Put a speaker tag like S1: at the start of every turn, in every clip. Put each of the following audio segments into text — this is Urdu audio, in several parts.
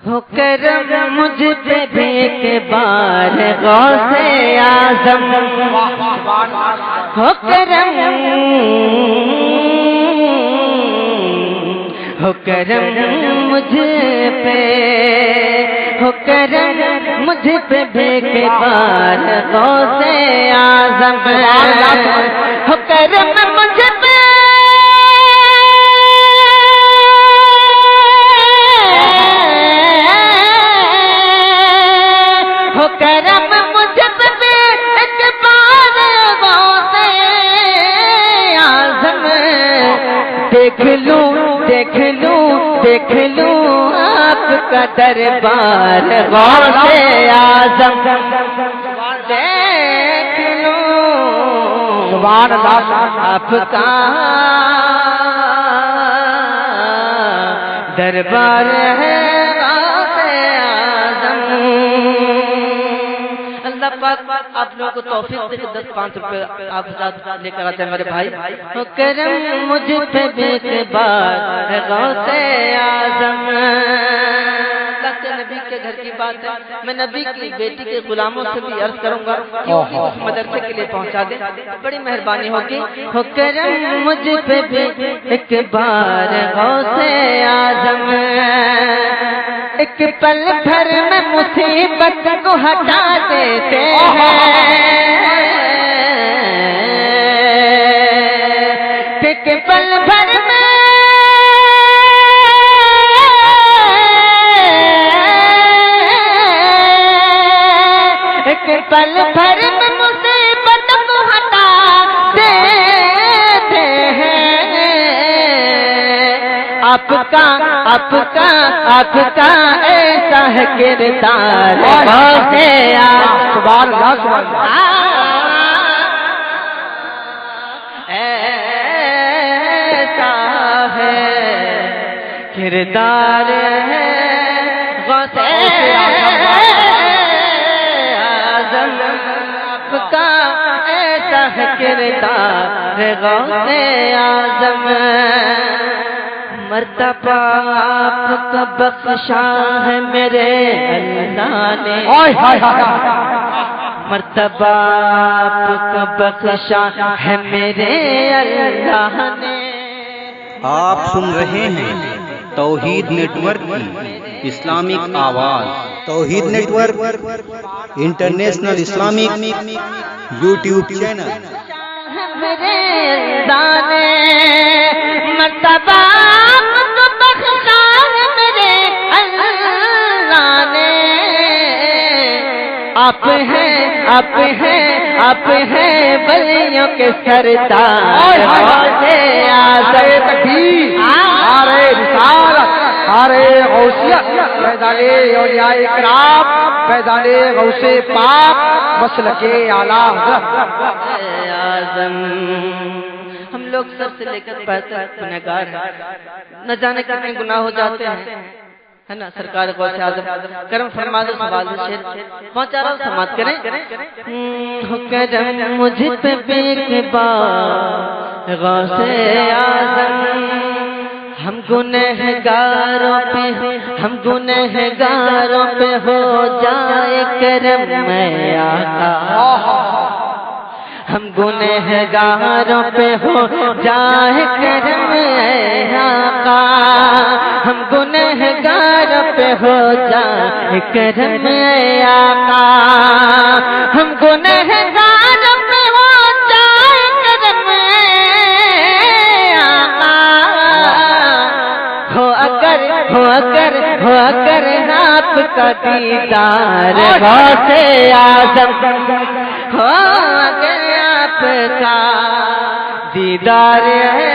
S1: ہو کرم مجھ پہ بھی ایک بار غوث اعظم، ہو کرم ہو کرم مجھ پہ، ہو کرم مجھ پہ بھی ایک بار غوث اعظم، ہو کرم مجھ پہ کرم مجھ پہ ایک بار غوث اعظم، دیکھ لوں دیکھ لوں دیکھ لوں آپ کا دربار غوث اعظم، دیکھ لوں سبحان اللہ آپ کا دربار ہے آپ لوگوں کو توفیق دے کہ 10-5 روپے آپ ساتھ لے کر آتے ہیں میرے بھائی. کرم مجھ پہ بے اعتبار غوث اعظم، نبی کے گھر کی بات ہے، میں نبی کی بیٹی کے غلاموں سے بھی عرض کروں گا کہ وہ بھی اس مدرسے کے لیے پہنچا دیں، بڑی مہربانی ہوگی. ہو کرم مجھ پہ بھی ایک بار غوث اعظم، ایک پل بھر میں مصیبت کو ہٹا دیتے ہیں، ایک پل بھر میں ایک پل بھر میں مصیبت کو ہٹا دیتے ہیں. آپ کا ایسا ہے کردار غوث اعظم، سبحان اللہ سبحان اللہ، ایسا ہے کردار ہے غوث اعظم، آپ کا ایسا ہے کردار غوث اعظم، مرتبہ آپ کا بخشا ہے میرے اللہ نے، مرتبہ آپ کا بخشا ہے میرے اللہ نے.
S2: آپ سن رہے ہیں توحید نیٹ ورک کی اسلامک آواز. Tawheed network international Islamic YouTube channel.
S1: میرے اللہ نے مرتبہ بخشا ہے میرے اللہ نے، آپ ہیں آپ ہیں آپ ہیں ولیوں کے سردار غوث اعظم،
S3: نعرہ رسالت، نعرہ غوثیت، فیضان اولیاء اکرام، فیضان غوث پاک، مسلک اعلیٰ حضرت
S1: اعظم. ہم لوگ سب سے لے کر پیر تک گنہگار ہیں، نہ جانے کتنے گناہ ہو جاتے ہیں، ہے نا. سرکار غوث اعظم کرم فرما دو. سوال شیر پہنچا رہا ہوں، سماعت کریں. ہو کرم مجھ پہ بے اعتبار غوث اعظم، ہم گنہگاروں پہ ہو جائے کرم اے آقا، ہم گنہگاروں پہ ہو جائے کرم اے آقا، ہم گنہگاروں پہ ہو جائے کرم اے آقا، ہم گنہگاروں پہ ہو جائے کرم اے آقا. ہو اگر آپ کا دیدار غوث اعظم، ہو اگر آپ کا دیدار ہے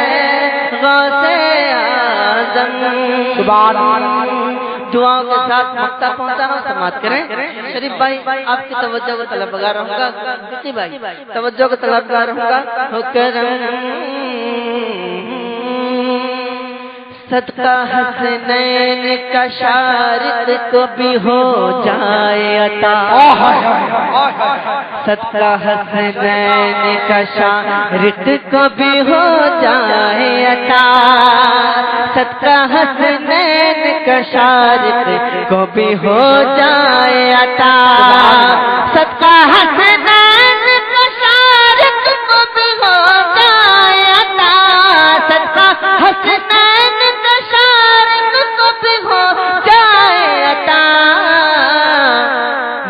S1: غوث اعظم.
S3: سبحان اللہ.
S1: دعاؤں کے ساتھ مقطع پہنچا رہا ہوں، سماعت کریں. شریف بھائی آپ کی توجہ کو طلبگار رہوں گا، کتنی بھائی توجہ کو طلبگار رہوں گا. ہو کرم صدقہ حسنین کا شارق کو بھی ہو جائے عطا، صدقہ حسنین کا شارق کو بھی ہو جائے عطا، صدقہ حسنین کا شارق کو بھی ہو جائے عطا، صدقہ حسنین کا شارق کو بھی ہو جائے عطا، صدقہ حسنین کا شارق کو بھی ہو جائے عطا،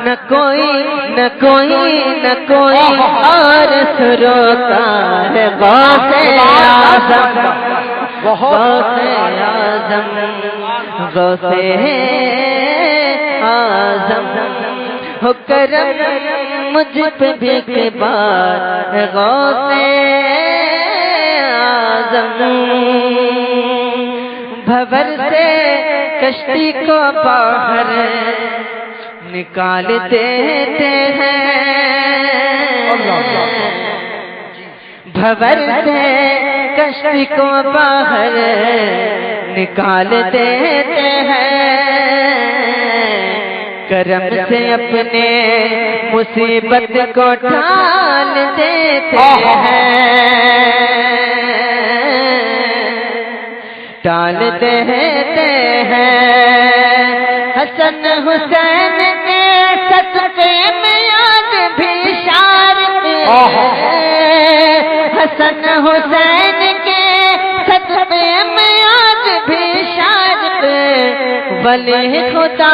S1: نہ کوئی نہ کوئی نہ کوئی اور سروکار غوث اعظم، غوث اعظم، غوث اعظم، ہو کرم مجھ پہ بھی ایک بار غوث اعظم، بھور سے کشتی کو باہر نکال دیتے ہیں، بھور سے کشتی کو باہر نکال دیتے ہیں، کرم سے اپنے مصیبت کو ٹال دیتے ہیں، ٹال دیتے ہیں، حسن حسین کے صدقے میں آج بھی شارق ہے، حسن حسین کے صدقے میں آج بھی شارق، ولی خدا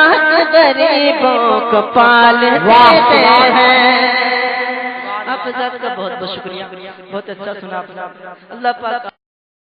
S1: غریبوں کو پال دیتے ہیں۔ آپ حضرات کا بہت بہت شکریہ، بہت اچھا سنا آپ نے، اللہ پاک